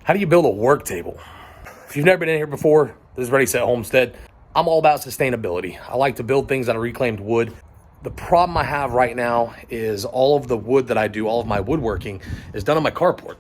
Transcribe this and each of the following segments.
How do you build a work table? If you've never been in here before, this is Ready Set Homestead. I'm all about sustainability. I like to build things out of reclaimed wood. The problem I have right now is all of the wood that I do, all of my woodworking is done on my carport.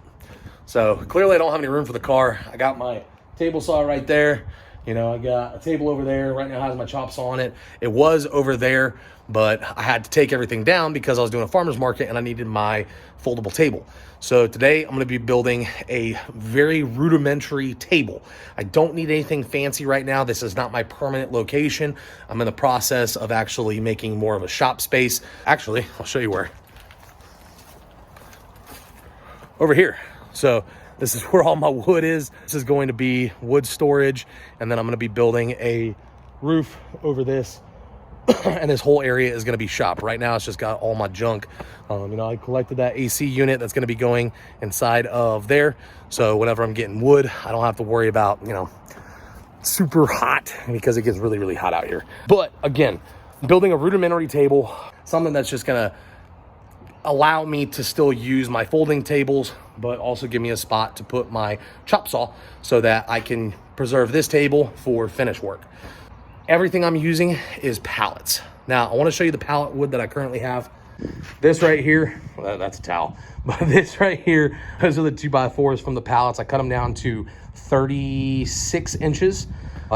So clearly I don't have any room for the car. I got my table saw right there. You know, I got a table over there. Right now it has my chop saw on it. It was over there, but I had to take everything down because I was doing a farmer's market and I needed my foldable table. So today I'm going to be building a very rudimentary table. I don't need anything fancy right now. This is not my permanent location. I'm in the process of actually making more of a shop space. Actually, I'll show you where. Over here. So this is where all my wood is. This is going to be wood storage. And then I'm going to be building a roof over this. And this whole area is going to be shop. Right now, it's just got all my junk. You know, I collected that AC unit that's going to be going inside of there. So whenever I'm getting wood, I don't have to worry about, you know, super hot because it gets really, really hot out here. But again, building a rudimentary table, something that's just going to allow me to still use my folding tables, but also give me a spot to put my chop saw so that I can preserve this table for finish work. Everything I'm using is pallets. Now, I want to show you the pallet wood that I currently have. This right here, well, that's a towel, but this right here, those are the 2x4s from the pallets. I cut them down to 36 inches.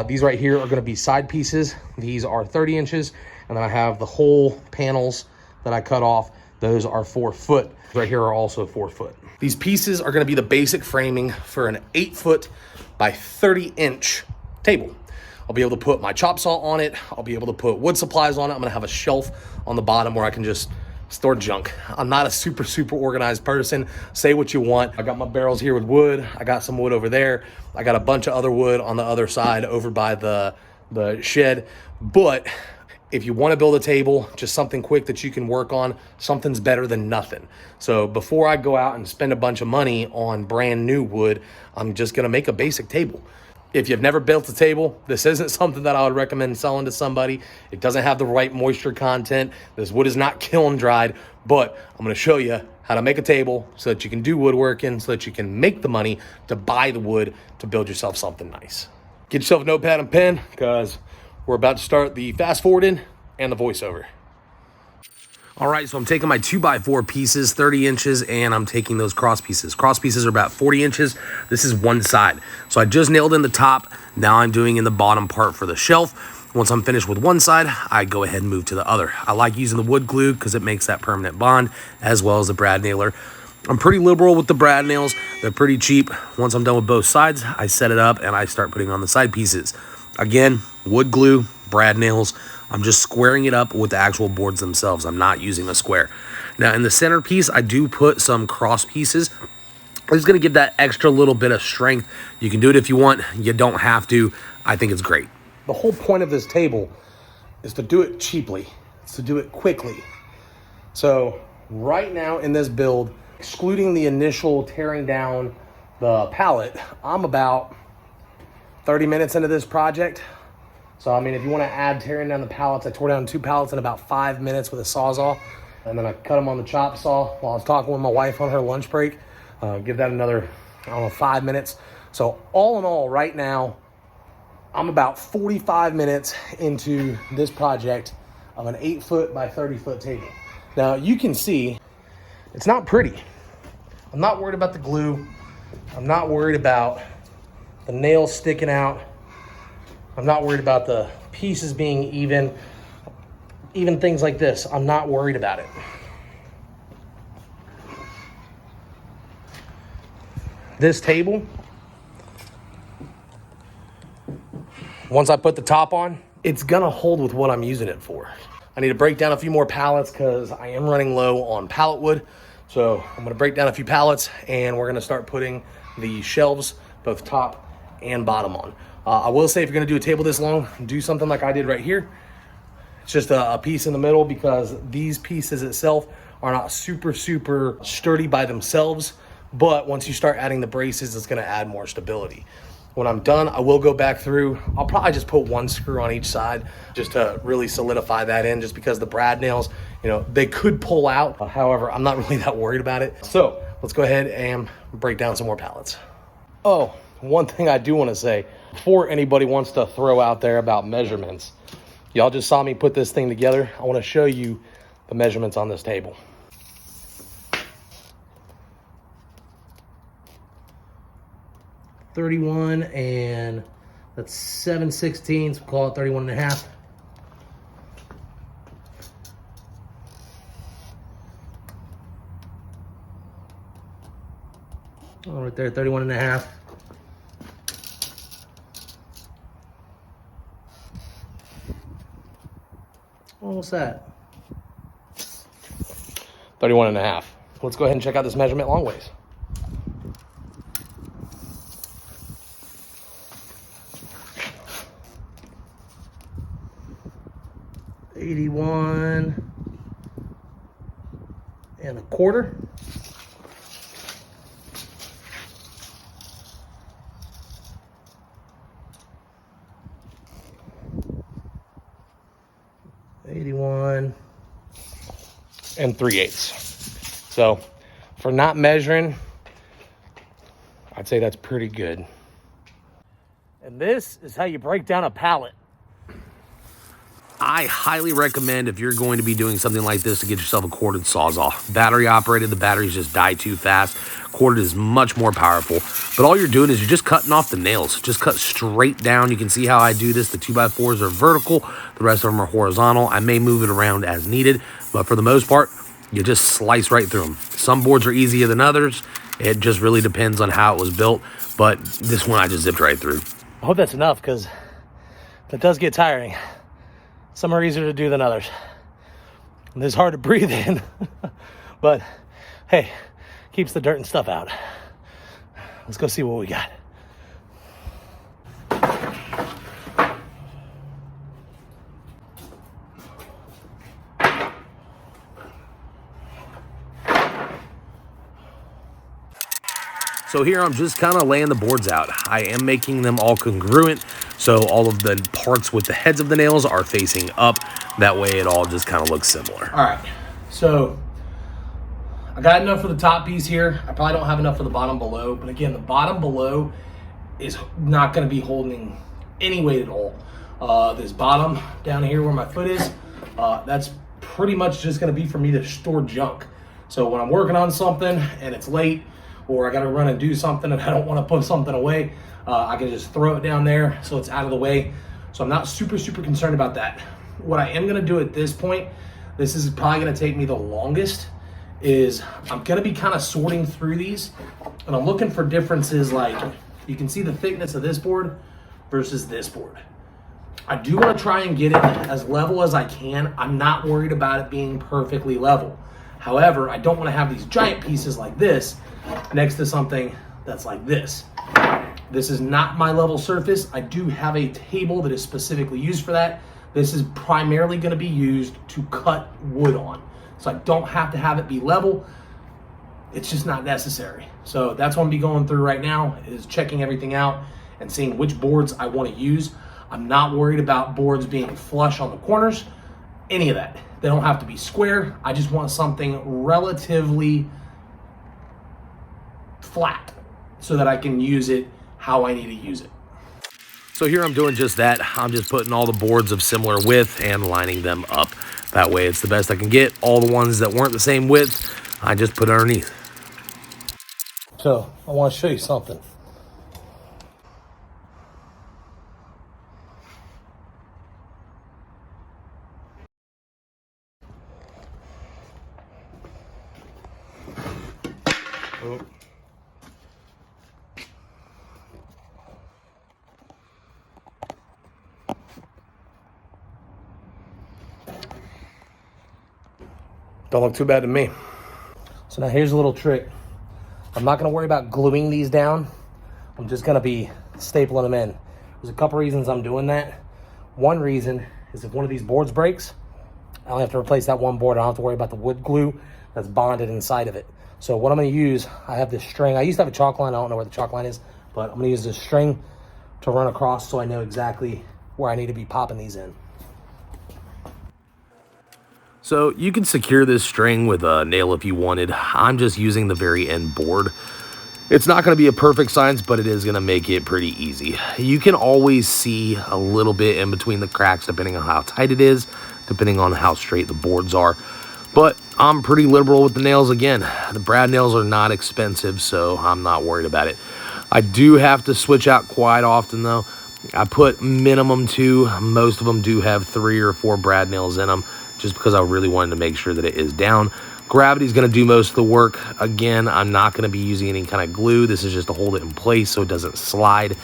These right here are going to be side pieces. These are 30 inches. And then I have the whole panels that I cut off. Those are 4 foot. Right here are also 4 foot. These pieces are going to be the basic framing for an 8 foot by 30 inch table. I'll be able to put my chop saw on it. I'll be able to put wood supplies on it. I'm gonna have a shelf on the bottom where I can just store junk. I'm not a super organized person. Say what you want. I got my barrels here with wood. I got some wood over there. I got a bunch of other wood on the other side over by the shed. But if you wanna build a table, just something quick that you can work on, something's better than nothing. So before I go out and spend a bunch of money on brand new wood, I'm just gonna make a basic table. If you've never built a table, this isn't something that I would recommend selling to somebody. It doesn't have the right moisture content. This wood is not kiln dried, but I'm gonna show you how to make a table so that you can do woodworking, so that you can make the money to buy the wood to build yourself something nice. Get yourself a notepad and pen because we're about to start the fast forwarding and the voiceover. All right, so I'm taking my 2x4 pieces, 30 inches, and I'm taking those cross pieces. Cross pieces are about 40 inches. This is one side. So I just nailed in the top. Now I'm doing in the bottom part for the shelf. Once I'm finished with one side, I go ahead and move to the other. I like using the wood glue because it makes that permanent bond, as well as the brad nailer. I'm pretty liberal with the brad nails. They're pretty cheap. Once I'm done with both sides, I set it up and I start putting on the side pieces. Again, wood glue, brad nails. I'm just squaring it up with the actual boards themselves. I'm not using a square. Now in the center piece, I do put some cross pieces. I'm just gonna give that extra little bit of strength. You can do it if you want, you don't have to. I think it's great. The whole point of this table is to do it cheaply. It's to do it quickly. So right now in this build, excluding the initial tearing down the pallet, I'm about 30 minutes into this project. So, I mean, if you want to add tearing down the pallets, I tore down 2 pallets in about 5 minutes with a Sawzall. And then I cut them on the chop saw while I was talking with my wife on her lunch break. Give that another, I don't know, 5 minutes. So all in all, right now, I'm about 45 minutes into this project of an 8 foot by 30 foot table. Now, you can see it's not pretty. I'm not worried about the glue. I'm not worried about the nails sticking out. I'm not worried about the pieces being even things like this. I'm not worried about it. This table, once I put the top on, it's gonna hold with what I'm using it for. I need to break down a few more pallets because I am running low on pallet wood. So I'm gonna break down a few pallets and we're gonna start putting the shelves, both top and bottom on. I will say if you're gonna do a table this long, do something like I did right here. It's just a piece in the middle because these pieces itself are not super sturdy by themselves, but once you start adding the braces, it's gonna add more stability. When I'm done, I will go back through. I'll probably just put 1 screw on each side just to really solidify that in, just because the brad nails, you know, they could pull out. However, I'm not really that worried about it. So let's go ahead and break down some more pallets. Oh, one thing I do want to say, before anybody wants to throw out there about measurements, y'all just saw me put this thing together. I want to show you the measurements on this table. .31 and that's 7/16, we'll call it 31 and a half. Oh, right there, 31 and a half. What's that? 31 and a half. Let's go ahead and check out this measurement long ways. .81 and a quarter. .81 and 3/8. So for not measuring, I'd say that's pretty good. And this is how you break down a pallet. I highly recommend, if you're going to be doing something like this, to get yourself a corded Sawzall. Battery operated, the batteries just die too fast. Corded is much more powerful, but all you're doing is you're just cutting off the nails. Just cut straight down. You can see how I do this. The 2x4s are vertical, the rest of them are horizontal. I may move it around as needed, but for the most part, you just slice right through them. Some boards are easier than others. It just really depends on how it was built, but this one I just zipped right through. I hope that's enough, because that does get tiring. Some are easier to do than others. And it's hard to breathe in, but hey, keeps the dirt and stuff out. Let's go see what we got. So here I'm just kind of laying the boards out. I am making them all congruent, so all of the parts with the heads of the nails are facing up. That way it all just kind of looks similar. All right, so I got enough for the top piece here. I probably don't have enough for the bottom below, but again, the bottom below is not gonna be holding any weight at all. This bottom down here where my foot is, that's pretty much just gonna be for me to store junk. So when I'm working on something and it's late, or I gotta run and do something and I don't wanna put something away, I can just throw it down there so it's out of the way. So I'm not super concerned about that. What I am gonna do at this point, this is probably gonna take me the longest, is I'm gonna be kind of sorting through these, and I'm looking for differences. Like, you can see the thickness of this board versus this board. I do wanna try and get it as level as I can. I'm not worried about it being perfectly level. However, I don't wanna have these giant pieces like this next to something that's like this. This is not my level surface. I do have a table that is specifically used for that. This is primarily gonna be used to cut wood on. So I don't have to have it be level. It's just not necessary. So that's what I'm gonna be going through right now, is checking everything out and seeing which boards I wanna use. I'm not worried about boards being flush on the corners, any of that. They don't have to be square. I just want something relatively flat so that I can use it how I need to use it. So here I'm doing just that. I'm just putting all the boards of similar width and lining them up. That way it's the best I can get. All the ones that weren't the same width, I just put underneath. So I want to show you something. Oh. Don't look too bad to me. So now here's a little trick. I'm not gonna worry about gluing these down. I'm just gonna be stapling them in. There's a couple reasons I'm doing that. One reason is if one of these boards breaks, I only have to replace that one board. I don't have to worry about the wood glue that's bonded inside of it. So what I'm gonna use, I have this string. I used to have a chalk line. I don't know where the chalk line is, but I'm gonna use this string to run across so I know exactly where I need to be popping these in. So you can secure this string with a nail if you wanted. I'm just using the very end board. It's not going to be a perfect science, but it is going to make it pretty easy. You can always see a little bit in between the cracks depending on how tight it is, depending on how straight the boards are. But I'm pretty liberal with the nails again. The brad nails are not expensive, so I'm not worried about it. I do have to switch out quite often though. I put minimum 2. Most of them do have 3 or 4 brad nails in them, just because I really wanted to make sure that it is down. Gravity is going to do most of the work. Again, I'm not going to be using any kind of glue. This is just to hold it in place so it doesn't slide.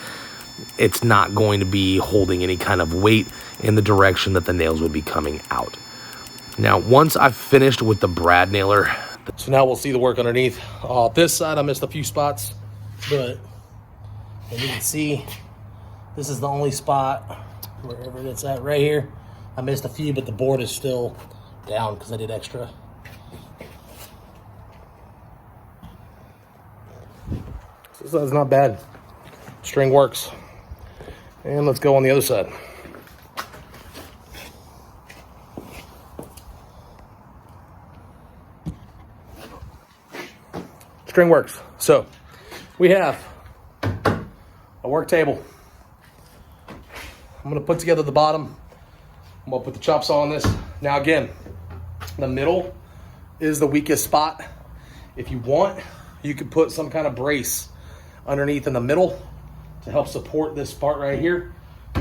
It's not going to be holding any kind of weight in the direction that the nails would be coming out. Now, once I've finished with the brad nailer, so now we'll see the work underneath. This side, I missed a few spots, but as you can see, this is the only spot, wherever it's at right here. I missed a few, but the board is still down because I did extra. So that's not bad. String works. And let's go on the other side. String works. So we have a work table. I'm gonna put together the bottom. I'm gonna put the chop saw on this. Now again, the middle is the weakest spot. If you want, you could put some kind of brace underneath in the middle to help support this part right here.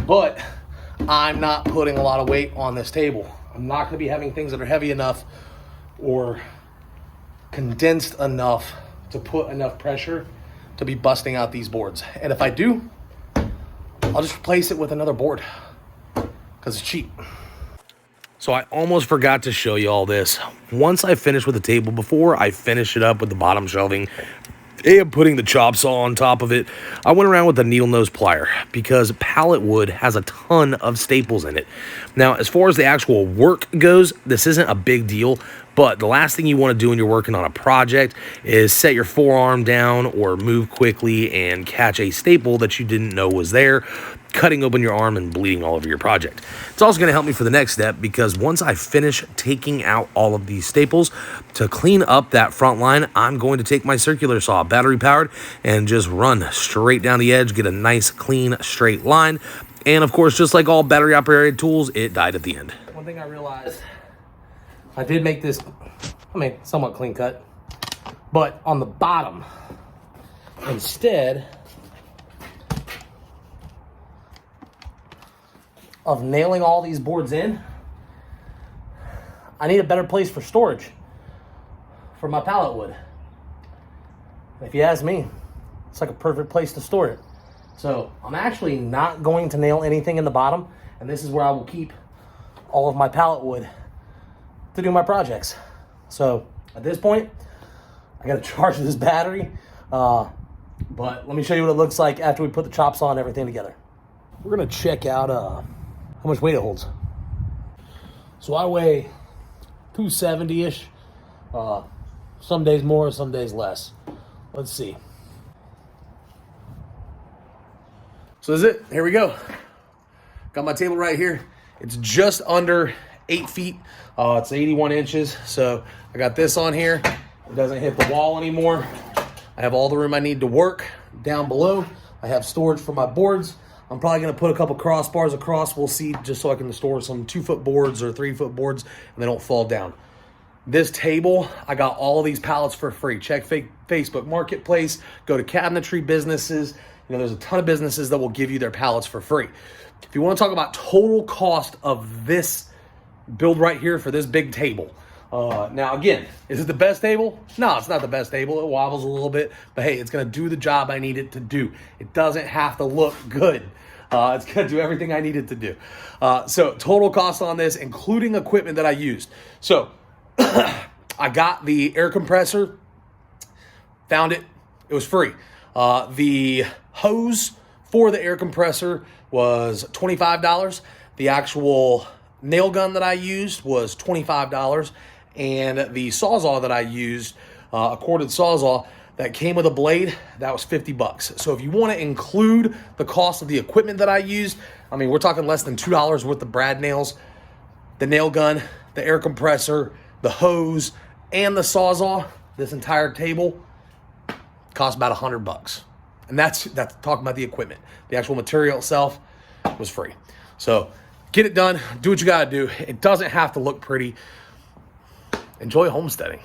But I'm not putting a lot of weight on this table. I'm not gonna be having things that are heavy enough or condensed enough to put enough pressure to be busting out these boards. And if I do, I'll just replace it with another board because it's cheap. So I almost forgot to show you all this. Once I finish with the table, before I finish it up with the bottom shelving and putting the chop saw on top of it, I went around with a needle nose plier because pallet wood has a ton of staples in it. Now, as far as the actual work goes, this isn't a big deal, but the last thing you want to do when you're working on a project is set your forearm down or move quickly and catch a staple that you didn't know was there, cutting open your arm and bleeding all over your project. It's also going to help me for the next step because once I finish taking out all of these staples, to clean up that front line, I'm going to take my circular saw, battery powered, and just run straight down the edge, get a nice clean straight line. And of course, just like all battery operated tools, it died at the end. One thing I realized, I did make this, somewhat clean cut, but on the bottom, instead of nailing all these boards in, I need a better place for storage for my pallet wood. If you ask me, it's like a perfect place to store it. So I'm actually not going to nail anything in the bottom, and this is where I will keep all of my pallet wood to do my projects. So at this point, I gotta charge this battery, but let me show you what it looks like after we put the chop saw and everything together. We're gonna check out how much weight it holds. So I weigh 270-ish, some days more, some days less. Let's see. So this is it, here we go. Got my table right here. It's just under 8 feet. It's 81 inches. So I got this on here. It doesn't hit the wall anymore. I have all the room I need to work down below. I have storage for my boards. I'm probably gonna put a couple crossbars across. We'll see, just so I can store some 2-foot boards or 3-foot boards and they don't fall down. This table, I got all of these pallets for free. Check Facebook Marketplace, go to cabinetry businesses. You know, there's a ton of businesses that will give you their pallets for free. If you want to talk about total cost of this build right here for this big table. Now again, is it the best table? No, it's not the best table. It wobbles a little bit, but hey, it's gonna do the job I need it to do. It doesn't have to look good. It's gonna do everything I need it to do. So total cost on this, including equipment that I used. So I got the air compressor, found it, it was free. The hose for the air compressor was $25. The actual nail gun that I used was $25. And the Sawzall that I used, a corded Sawzall that came with a blade, that was $50. So if you want to include the cost of the equipment that I used, I mean, we're talking less than $2 worth of brad nails, the nail gun, the air compressor, the hose, and the Sawzall. This entire table cost about $100. And that's talking about the equipment. The actual material itself was free. So get it done. Do what you got to do. It doesn't have to look pretty. Enjoy homesteading.